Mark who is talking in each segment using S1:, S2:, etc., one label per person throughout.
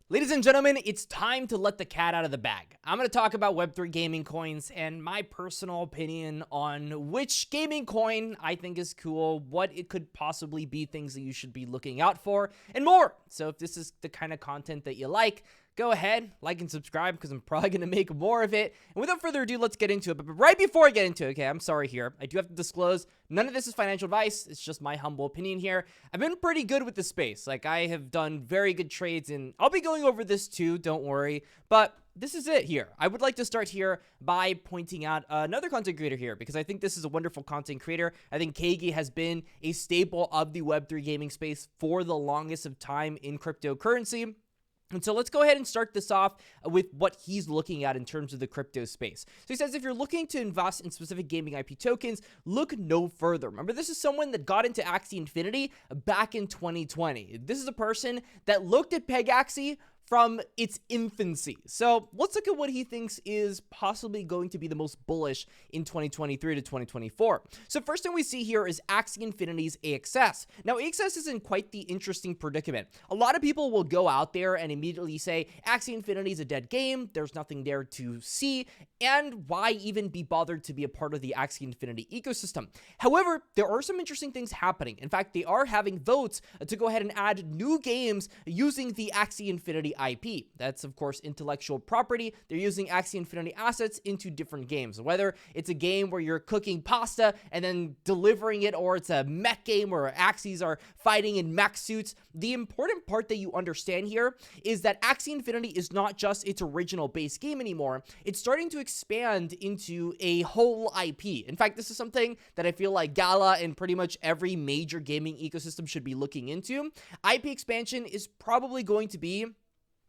S1: Ladies and gentlemen, it's time to let the cat out of the bag. I'm going to talk about Web3 gaming coins and my personal opinion on which gaming coin I think is cool, what it could possibly be, things that you should be looking out for, and more. So if this is the kind of content that you like, go ahead, like and subscribe because I'm probably going to make more of it. And without further ado, let's get into it. But right before I get into it, okay, I'm sorry here. I do have to disclose, none of this is financial advice. It's just my humble opinion here. I've been pretty good with the space. Like, I have done very good trades, and I'll be going over this too, don't worry. But this is it here. I would like to start here by pointing out another content creator here because I think this is a wonderful content creator. I think Kagi has been a staple of the Web3 gaming space for the longest of time in cryptocurrency. And so let's go ahead and start this off with what he's looking at in terms of the crypto space. So he says, if you're looking to invest in specific gaming IP tokens, look no further. Remember, this is someone that got into Axie Infinity back in 2020. This is a person that looked at PegAxie from its infancy. So let's look at what he thinks is possibly going to be the most bullish in 2023 to 2024. So first thing we see here is Axie Infinity's AXS. Now, AXS is in quite the interesting predicament. A lot of people will go out there and immediately say, Axie Infinity is a dead game, there's nothing there to see, and why even be bothered to be a part of the Axie Infinity ecosystem? However, there are some interesting things happening. In fact, they are having votes to go ahead and add new games using the Axie Infinity IP. That's, of course, intellectual property. They're using Axie Infinity assets into different games. Whether it's a game where you're cooking pasta and then delivering it, or it's a mech game where Axies are fighting in mech suits, the important part that you understand here is that Axie Infinity is not just its original base game anymore. It's starting to expand into a whole IP. In fact, this is something that I feel like Gala and pretty much every major gaming ecosystem should be looking into. IP expansion is probably going to be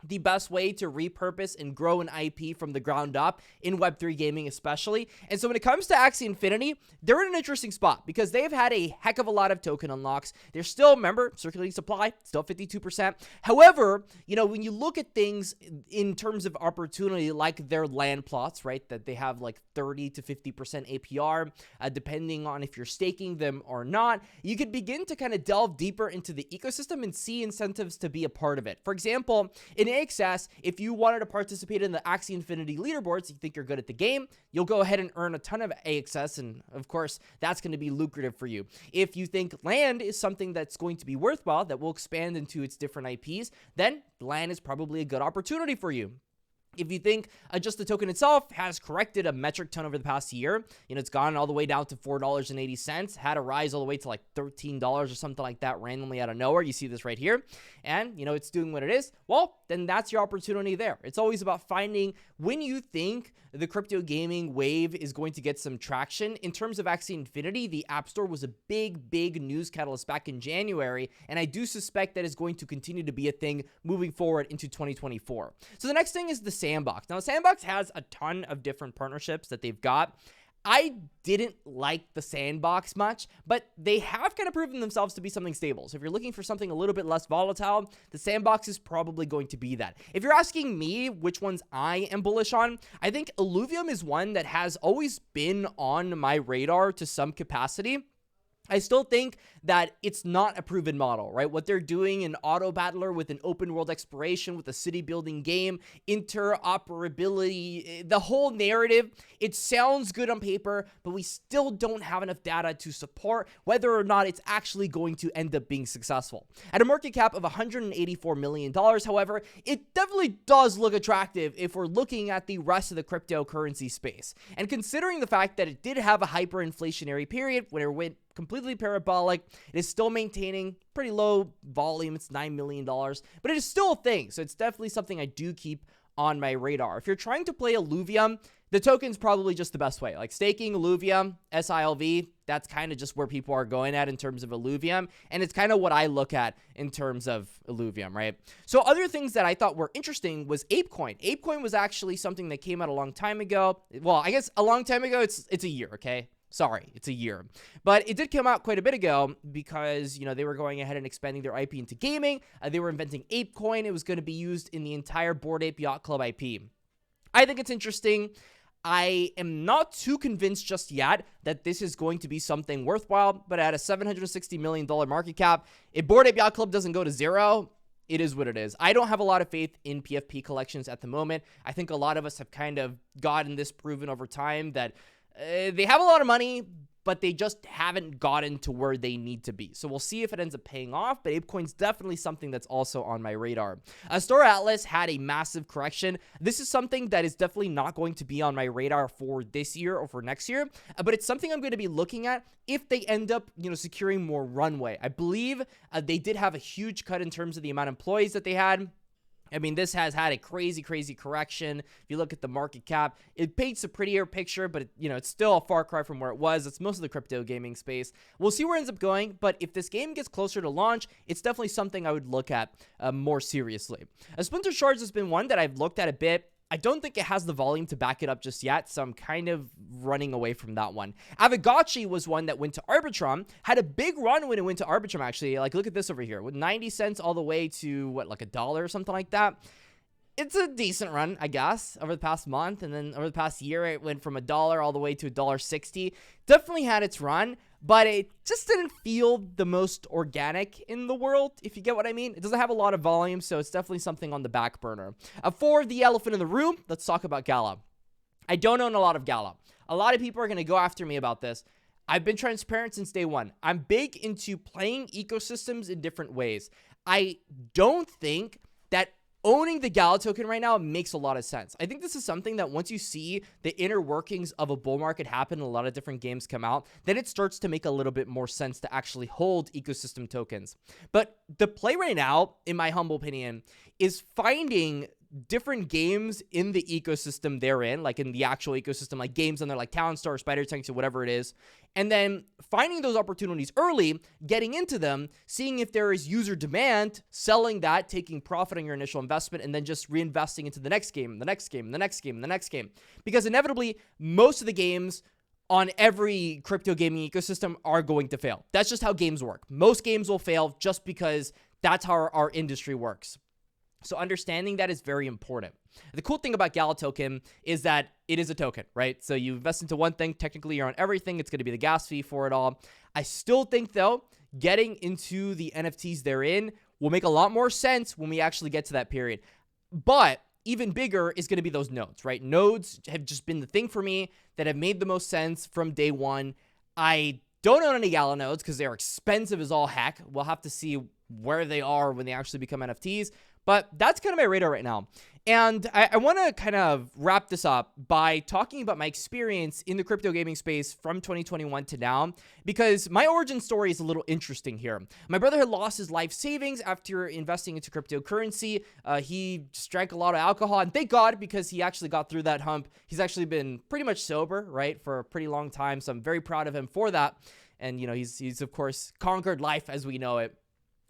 S1: the best way to repurpose and grow an IP from the ground up in Web3 gaming especially. And so when it comes to Axie Infinity, they're in an interesting spot because they've had a heck of a lot of token unlocks. They're still, remember, circulating supply, still 52%. However, you know, when you look at things in terms of opportunity, like their land plots, right, that they have like 30 to 50% APR, depending on if you're staking them or not, you could begin to kind of delve deeper into the ecosystem and see incentives to be a part of it. For example, in AXS, if you wanted to participate in the Axie Infinity leaderboards, you think you're good at the game, you'll go ahead and earn a ton of AXS, and of course, that's going to be lucrative for you. If you think land is something that's going to be worthwhile, that will expand into its different IPs, then land is probably a good opportunity for you. If you think just the token itself has corrected a metric ton over the past year, you know, it's gone all the way down to $4.80, had a rise all the way to like $13 or something like that randomly out of nowhere. You see this right here. And, you know, it's doing what it is. Well, then that's your opportunity there. It's always about finding when you think the crypto gaming wave is going to get some traction. In terms of Axie Infinity, the App Store was a big news catalyst back in January. And I do suspect that is going to continue to be a thing moving forward into 2024. So the next thing is the Sandbox. Now, Sandbox has a ton of different partnerships that they've got. I didn't like the Sandbox much, but they have kind of proven themselves to be something stable. So if you're looking for something a little bit less volatile, the Sandbox is probably going to be that. If you're asking me which ones I am bullish on, I think Alluvium is one that has always been on my radar to some capacity. I still think that it's not a proven model, right? What they're doing in Auto Battler with an open world exploration, with a city building game, interoperability, the whole narrative, it sounds good on paper, but we still don't have enough data to support whether or not it's actually going to end up being successful. At a market cap of $184 million, however, it definitely does look attractive if we're looking at the rest of the cryptocurrency space. And considering the fact that it did have a hyperinflationary period when it went completely parabolic, it is still maintaining pretty low volume. It's $9 million, but it is still a thing. So it's definitely something I do keep on my radar. If you're trying to play Alluvium, the token's probably just the best way. Like staking Alluvium, SILV, that's kind of just where people are going at in terms of Alluvium. And it's kind of what I look at in terms of Alluvium, right? So other things that I thought were interesting was Apecoin. Apecoin was actually something that came out a long time ago. Well, I guess a long time ago, it's a year, okay? Sorry, it's a year. But it did come out quite a bit ago because, you know, they were going ahead and expanding their IP into gaming. They were inventing Apecoin. It was going to be used in the entire Bored Ape Yacht Club IP. I think it's interesting. I am not too convinced just yet that this is going to be something worthwhile, but at a $760 million market cap, if Bored Ape Yacht Club doesn't go to zero, it is what it is. I don't have a lot of faith in PFP collections at the moment. I think a lot of us have kind of gotten this proven over time that they have a lot of money, but they just haven't gotten to where they need to be. So we'll see if it ends up paying off, but Apecoin's definitely something that's also on my radar. Astore Atlas had a massive correction. This is something that is definitely not going to be on my radar for this year or for next year, but it's something I'm going to be looking at if they end up, securing more runway. I believe they did have a huge cut in terms of the amount of employees that they had. I mean, this has had a crazy correction. If you look at the market cap, it paints a prettier picture, but it's still a far cry from where it was. It's most of the crypto gaming space. We'll see where it ends up going, but if this game gets closer to launch, it's definitely something I would look at more seriously. Splinter Shards has been one that I've looked at a bit. I don't think it has the volume to back it up just yet, so I'm kind of running away from that one. Aavegotchi was one that went to Arbitrum, had a big run when it went to Arbitrum, actually. Like, look at this over here, with 90 cents all the way to, like $1 or something like that. It's a decent run, I guess, over the past month, and then over the past year, it went from $1 all the way to $1.60. Definitely had its run, but it just didn't feel the most organic in the world, if you get what I mean. It doesn't have a lot of volume, so it's definitely something on the back burner. For the elephant in the room, let's talk about Gala. I don't own a lot of Gala. A lot of people are going to go after me about this. I've been transparent since day one. I'm big into playing ecosystems in different ways. I don't think that owning the Gala token right now makes a lot of sense. I think this is something that once you see the inner workings of a bull market happen, a lot of different games come out, then it starts to make a little bit more sense to actually hold ecosystem tokens. But the play right now, in my humble opinion, is finding different games in the ecosystem they're in, like in the actual ecosystem, like games on there like Town Star, Spider Tanks, or whatever it is, and then finding those opportunities early, getting into them, seeing if there is user demand, selling that, taking profit on your initial investment, and then just reinvesting into the next game, the next game, the next game, the next game. Because inevitably, most of the games on every crypto gaming ecosystem are going to fail. That's just how games work. Most games will fail just because that's how our industry works. So understanding that is very important. The cool thing about Gala token is that it is a token, right? So you invest into one thing, technically you're on everything. It's going to be the gas fee for it all. I still think, though, getting into the NFTs they're in will make a lot more sense when we actually get to that period. But even bigger is going to be those nodes, right? Nodes have just been the thing for me that have made the most sense from day one. I don't own any Gala nodes because they're expensive as all heck. We'll have to see where they are when they actually become NFTs. But that's kind of my radar right now. And I want to kind of wrap this up by talking about my experience in the crypto gaming space from 2021 to now, because my origin story is a little interesting here. My brother had lost his life savings after investing into cryptocurrency. He just drank a lot of alcohol, and thank God, because he actually got through that hump. He's actually been pretty much sober, right, for a pretty long time. So I'm very proud of him for that. And, he's of course conquered life as we know it.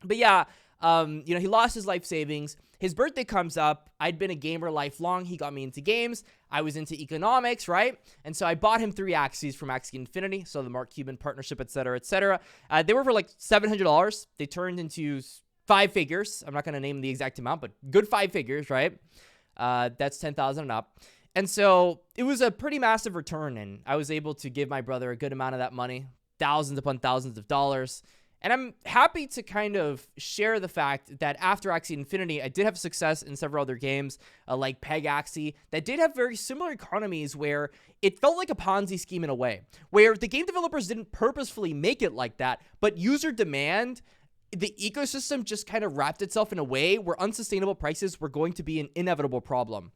S1: But yeah, he lost his life savings. His birthday comes up. I'd been a gamer lifelong. He got me into games. I was into economics, right? And so I bought him 3 Axies from Axie Infinity. So the Mark Cuban partnership, et cetera, et cetera. They were for like $700. They turned into 5 figures. I'm not going to name the exact amount, but good 5 figures, right? That's 10,000 and up. And so it was a pretty massive return. And I was able to give my brother a good amount of that money, thousands upon thousands of dollars. And I'm happy to kind of share the fact that after Axie Infinity, I did have success in several other games like Peg Axie that did have very similar economies where it felt like a Ponzi scheme in a way, where the game developers didn't purposefully make it like that, but user demand, the ecosystem just kind of wrapped itself in a way where unsustainable prices were going to be an inevitable problem.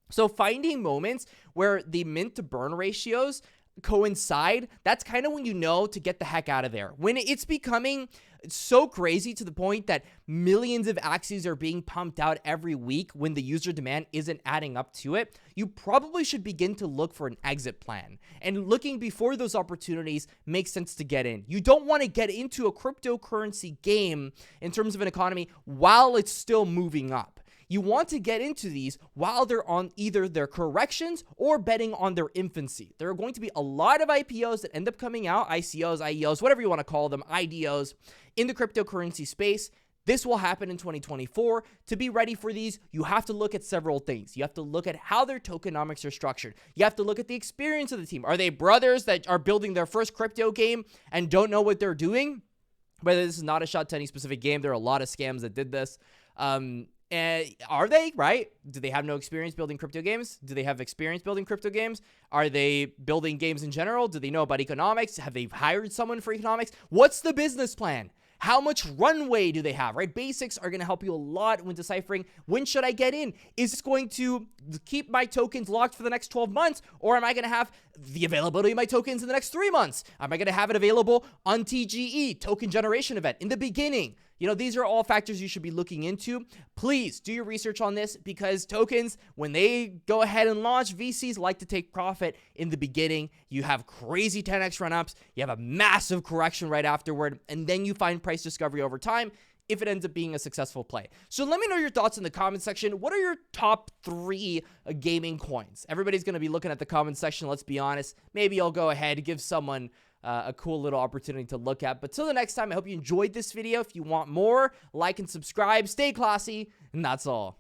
S1: So finding moments where the mint to burn ratios coincide, that's kind of when you know to get the heck out of there. When it's becoming so crazy to the point that millions of Axies are being pumped out every week when the user demand isn't adding up to it, you probably should begin to look for an exit plan. And looking before those opportunities makes sense to get in. You don't want to get into a cryptocurrency game in terms of an economy while it's still moving up. You want to get into these while they're on either their corrections or betting on their infancy. There are going to be a lot of IPOs that end up coming out, ICOs, IEOs, whatever you want to call them, IDOs, in the cryptocurrency space. This will happen in 2024. To be ready for these, you have to look at several things. You have to look at how their tokenomics are structured. You have to look at the experience of the team. Are they brothers that are building their first crypto game and don't know what they're doing? Whether this is not a shot to any specific game, there are a lot of scams that did this. And are they, right? Do they have no experience building crypto games? Do they have experience building crypto games? Are they building games in general? Do they know about economics? Have they hired someone for economics? What's the business plan? How much runway do they have, right? Basics are going to help you a lot when deciphering when should I get in? Is this going to keep my tokens locked for the next 12 months? Or am I going to have the availability of my tokens in the next 3 months? Am I going to have it available on TGE, token generation event, in the beginning? You know, these are all factors you should be looking into. Please do your research on this because tokens, when they go ahead and launch, VCs like to take profit in the beginning. You have crazy 10x run-ups. You have a massive correction right afterward, and then you find price discovery over time if it ends up being a successful play. So let me know your thoughts in the comment section. What are your top 3 gaming coins? Everybody's going to be looking at the comment section. Let's be honest. Maybe I'll go ahead and give someone a cool little opportunity to look at. But till the next time, I hope you enjoyed this video. If you want more, like and subscribe. Stay classy, and that's all.